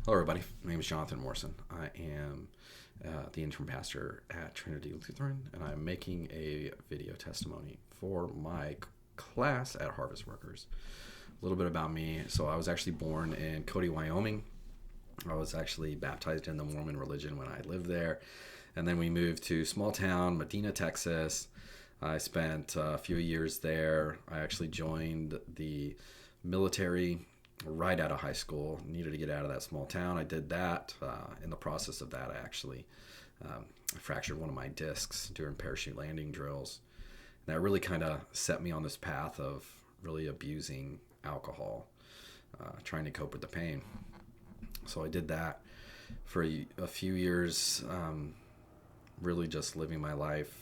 Hello, everybody. My name is Jonathan Morrison. I am the interim pastor at Trinity Lutheran, and I'm making a video testimony for my class at Harvest Workers. A little bit about me. So I was actually born in Cody, Wyoming. I was actually baptized in the Mormon religion when I lived there. And then we moved to small town, Medina, Texas. I spent a few years there. I actually joined the military right out of high school. Needed to get out of that small town. I did that. In the process of that, I actually fractured one of my discs during parachute landing drills. And that really kind of set me on this path of really abusing alcohol, trying to cope with the pain. So I did that for a few years, really just living my life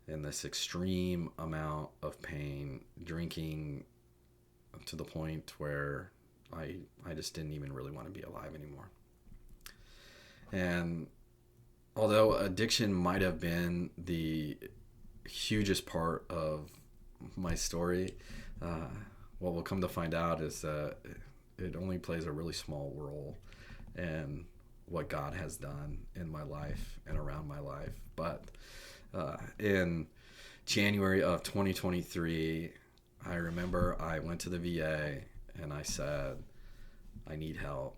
in this extreme amount of pain, drinking to the point where I just didn't even really want to be alive anymore. And although addiction might have been the hugest part of my story, what we'll come to find out is that it only plays a really small role in what God has done in my life and around my life. But in January of 2023, I remember I went to the VA and I said, I need help.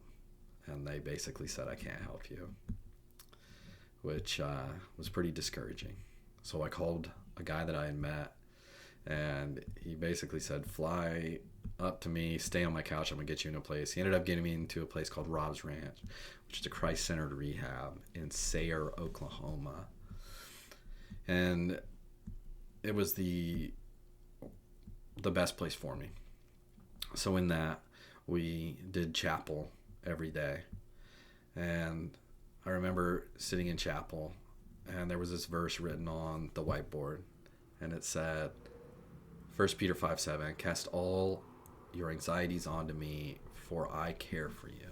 And they basically said, I can't help you, which was pretty discouraging. So I called a guy that I had met, and he basically said, fly up to me, stay on my couch, I'm going to get you in a place. He ended up getting me into a place called Rob's Ranch, which is a Christ-centered rehab in Sayre, Oklahoma. And it was the best place for me. So in that, we did chapel every day. And I remember sitting in chapel, and there was this verse written on the whiteboard, and it said, 1 Peter 5:7, cast all your anxieties onto me, for I care for you.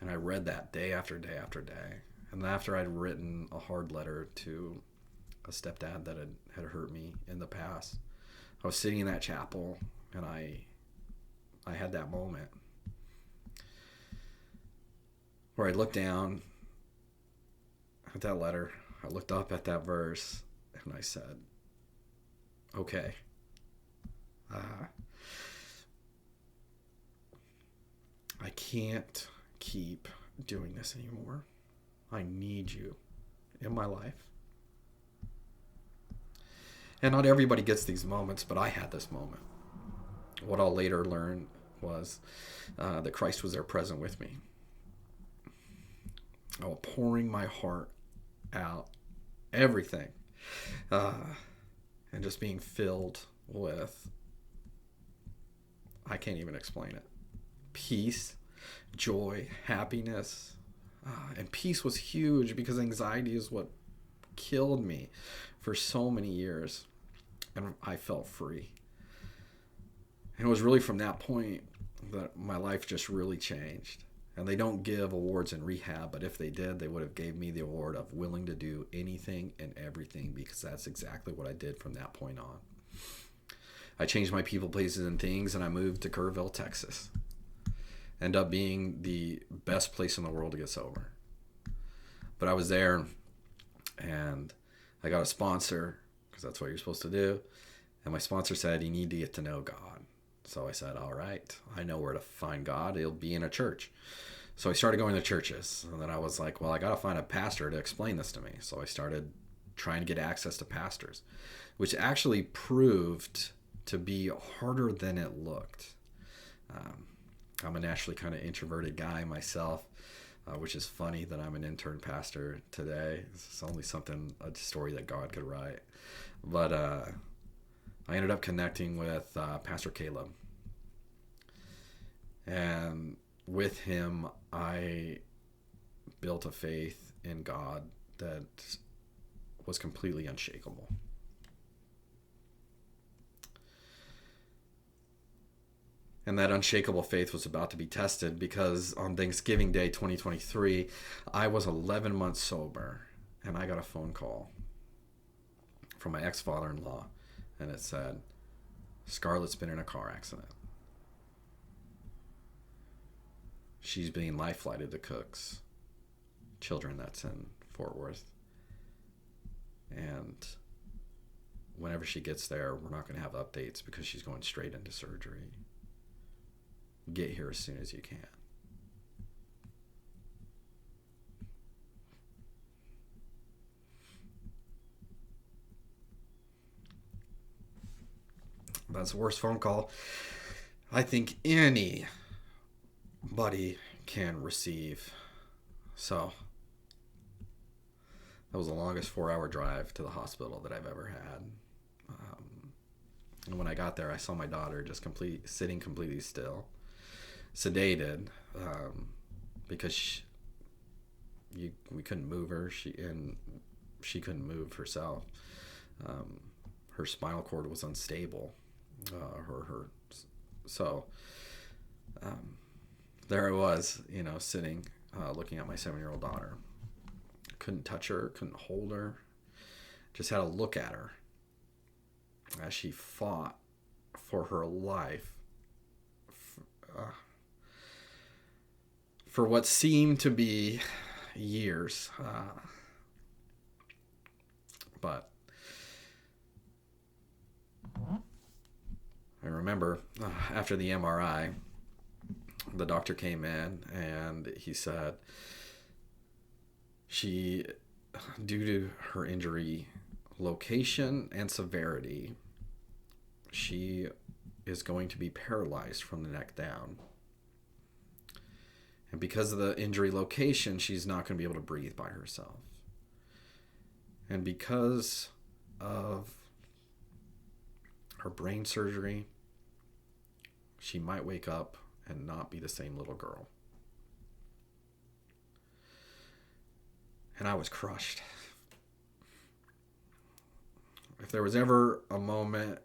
And I read that day after day after day. And after I'd written a hard letter to a stepdad that had hurt me in the past, I was sitting in that chapel, and I had that moment where I looked down at that letter, I looked up at that verse, and I said, okay, I can't keep doing this anymore. I need you in my life. And not everybody gets these moments, but I had this moment. What I'll later learn was that Christ was there present with me. Pouring my heart out, everything, and just being filled with, I can't even explain it, peace, joy, happiness. And peace was huge because anxiety is what killed me for so many years, and I felt free. And it was really from that point that my life just really changed. And they don't give awards in rehab, but if they did, they would have gave me the award of willing to do anything and everything, because that's exactly what I did from that point on. I changed my people, places, and things, and I moved to Kerrville, Texas. Ended up being the best place in the world to get sober. But I was there, and I got a sponsor, because that's what you're supposed to do. And my sponsor said, you need to get to know God. So I said, all right, I know where to find God. It'll be in a church. So I started going to churches. And then I was like, well, I got to find a pastor to explain this to me. So I started trying to get access to pastors, which actually proved to be harder than it looked. I'm a naturally kind of introverted guy myself, which is funny that I'm an intern pastor today. It's only a story that God could write. But I ended up connecting with Pastor Caleb. And with him, I built a faith in God that was completely unshakable. And that unshakable faith was about to be tested because on Thanksgiving Day 2023, I was 11 months sober, and I got a phone call from my ex-father-in-law, and it said, Scarlett's been in a car accident. she's being life flighted to Cook's Children that's in Fort Worth. And whenever she gets there, we're not going to have updates because she's going straight into surgery. Get here as soon as you can. That's the worst phone call I think anybody can receive. So that was the longest 4-hour drive to the hospital that I've ever had. And when I got there, I saw my daughter just sitting completely still, sedated, because we couldn't move her. She couldn't move herself. Her spinal cord was unstable. So there I was, sitting, looking at my 7-year-old daughter. Couldn't touch her, couldn't hold her. Just had to look at her as she fought for her life for what seemed to be years. But I remember after the MRI, the doctor came in and he said she, due to her injury location and severity, she is going to be paralyzed from the neck down. And because of the injury location, she's not going to be able to breathe by herself. And because of her brain surgery, she might wake up and not be the same little girl. And I was crushed. If there was ever a moment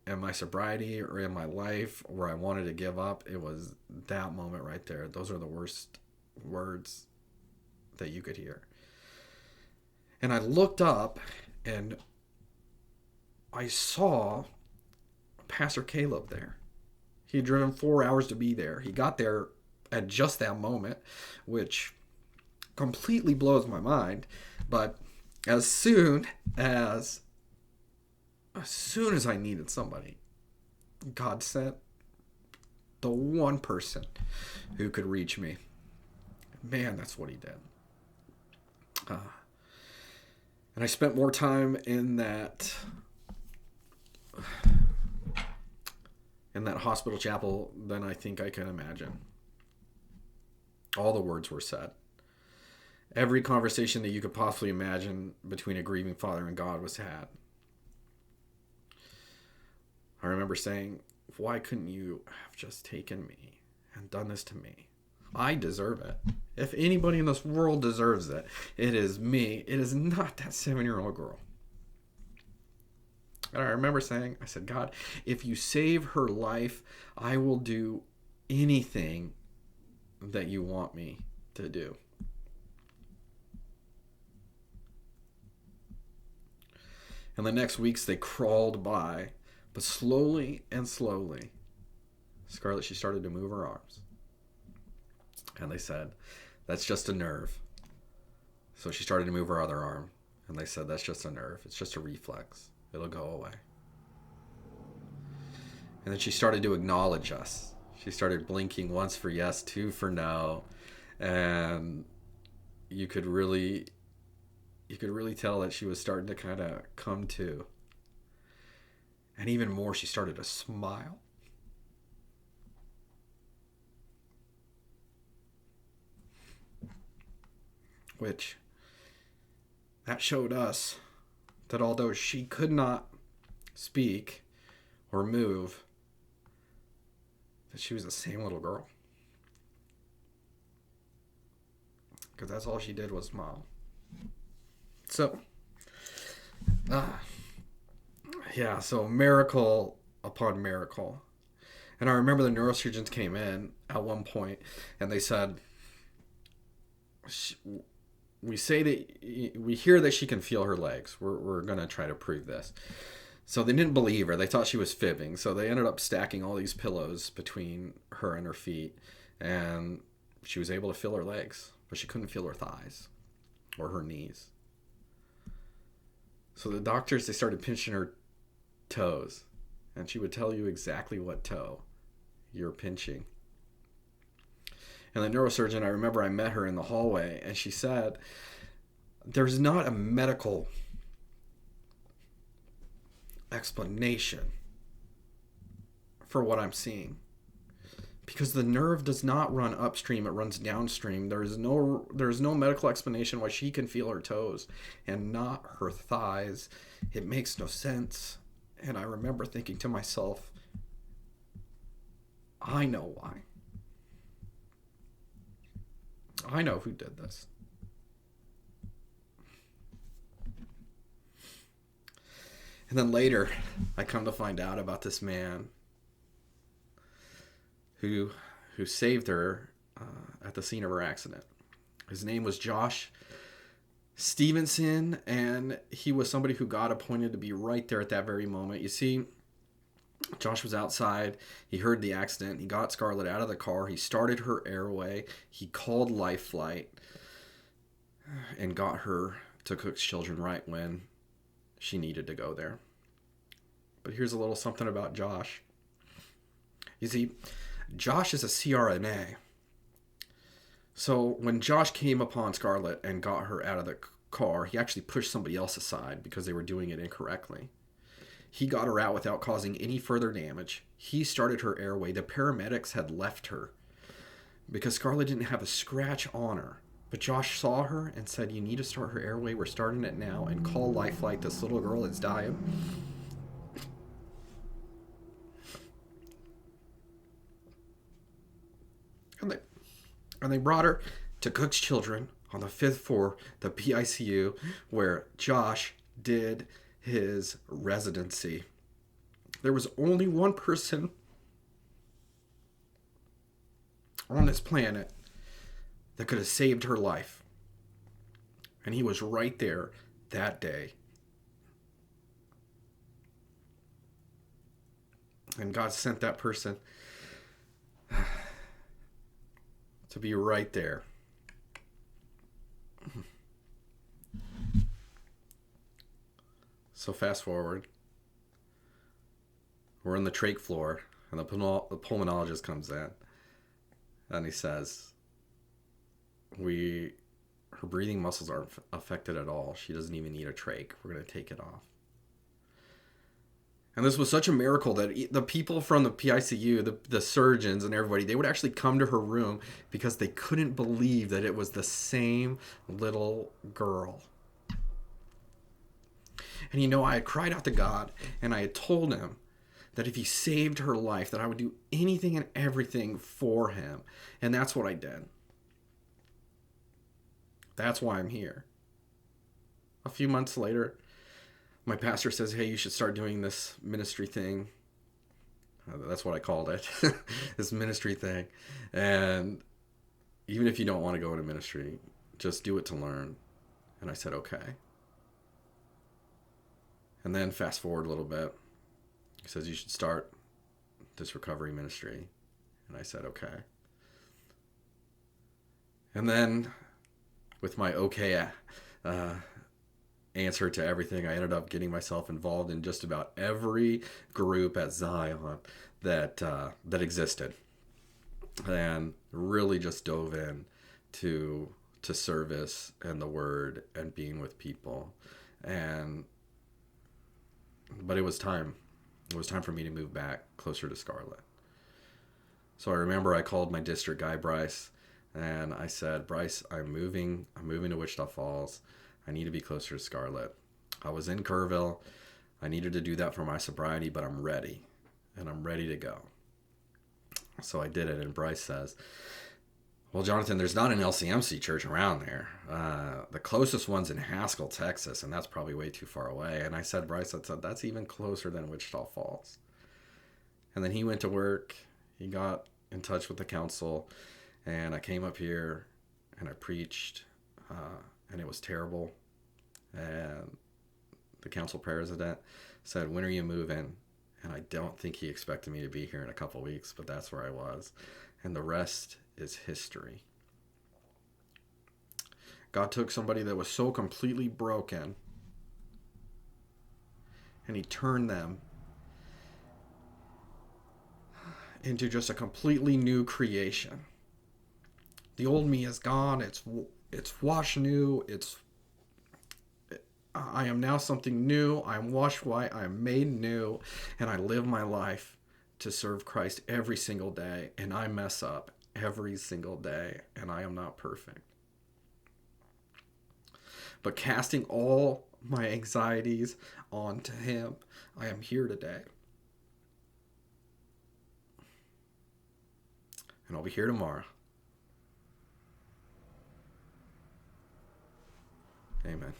in my sobriety or in my life where I wanted to give up, it was that moment right there. Those are the worst words that you could hear. And I looked up and I saw Pastor Caleb there. He had driven 4 hours to be there. He got there at just that moment, which completely blows my mind. But as soon as I needed somebody, God sent the one person who could reach me. Man, that's what he did. And I spent more time in that hospital chapel than I think I can imagine. All the words were said. Every conversation that you could possibly imagine between a grieving father and God was had. I remember saying, why couldn't you have just taken me and done this to me? I deserve it. If anybody in this world deserves it, it is me. It is not that 7-year-old girl. And I remember saying, I said, God, if you save her life, I will do anything that you want me to do. And the next weeks they crawled by, but slowly and slowly, Scarlett, she started to move her arms. And they said, that's just a nerve. So she started to move her other arm. And they said, that's just a nerve. It's just a reflex. It'll go away. And then she started to acknowledge us. She started blinking once for yes, 2 for no. And you could really tell that she was starting to kind of come to. And even more, she started to smile. Which, that showed us that although she could not speak or move, that she was the same little girl. Because that's all she did was smile. So, so miracle upon miracle. And I remember the neurosurgeons came in at one point and they said, we hear that she can feel her legs. We're going to try to prove this. So they didn't believe her. They thought she was fibbing. So they ended up stacking all these pillows between her and her feet and She was able to feel her legs, but she couldn't feel her thighs or her knees. So the doctors, they started pinching her toes, and she would tell you exactly what toe you're pinching. And the neurosurgeon, I remember I met her in the hallway, and she said, there's not a medical explanation for what I'm seeing, because the nerve does not run upstream, it runs downstream. There's no medical explanation why she can feel her toes and not her thighs. It makes no sense. And I remember thinking to myself, I know why. I know who did this. And then later, I come to find out about this man who saved her at the scene of her accident. His name was Josh Stevenson, and he was somebody who God appointed to be right there at that very moment. You see, Josh was outside. He heard the accident. He got Scarlett out of the car. He started her airway. He called Life Flight and got her to Cook's Children right when she needed to go there. But here's a little something about Josh. You see, Josh is a CRNA. So when Josh came upon Scarlett and got her out of the car, he actually pushed somebody else aside because they were doing it incorrectly. He got her out without causing any further damage. He started her airway. The paramedics had left her because Scarlett didn't have a scratch on her. But Josh saw her and said, you need to start her airway. We're starting it now, and call Life Flight. This little girl is dying. And they brought her to Cook's Children on the 5th floor, the PICU, where Josh did his residency. There was only one person on this planet that could have saved her life. And he was right there that day. And God sent that person to be right there. So fast forward. We're on the trach floor, and the pulmonologist comes in, and he says, her breathing muscles aren't affected at all. She doesn't even need a trach. We're going to take it off. And this was such a miracle that the people from the PICU, the surgeons and everybody, they would actually come to her room because they couldn't believe that it was the same little girl. And I had cried out to God, and I had told him that if he saved her life, that I would do anything and everything for him. And that's what I did. That's why I'm here. A few months later, my pastor says, hey, you should start doing this ministry thing. That's what I called it. This ministry thing. And even if you don't want to go into ministry, just do it to learn. And I said, okay. And then fast forward a little bit. He says, you should start this recovery ministry. And I said, okay. And then with my okay answer to everything, I ended up getting myself involved in just about every group at Zion that existed, and really just dove in to service and the word and being with people. But it was time. It was time for me to move back closer to Scarlett. So I remember I called my district guy, Bryce, and I said, Bryce, I'm moving to Wichita Falls. I need to be closer to Scarlett. I was in Kerrville. I needed to do that for my sobriety, but I'm ready. And I'm ready to go. So I did it, and Bryce says, well, Jonathan, there's not an LCMC church around there. The closest one's in Haskell, Texas, and that's probably way too far away. And I said, Bryce, that's even closer than Wichita Falls. And then he went to work. He got in touch with the council, and I came up here, and I preached, and it was terrible. And the council president said, when are you moving? And I don't think he expected me to be here in a couple weeks, but that's where I was. And the rest is history. God took somebody that was so completely broken and he turned them into just a completely new creation. The old me is gone. It's washed new. I am now something new. I am washed white. I am made new, and I live my life to serve Christ every single day. And I mess up every single day, and I am not perfect. But casting all my anxieties onto Him, I am here today. And I'll be here tomorrow. Amen.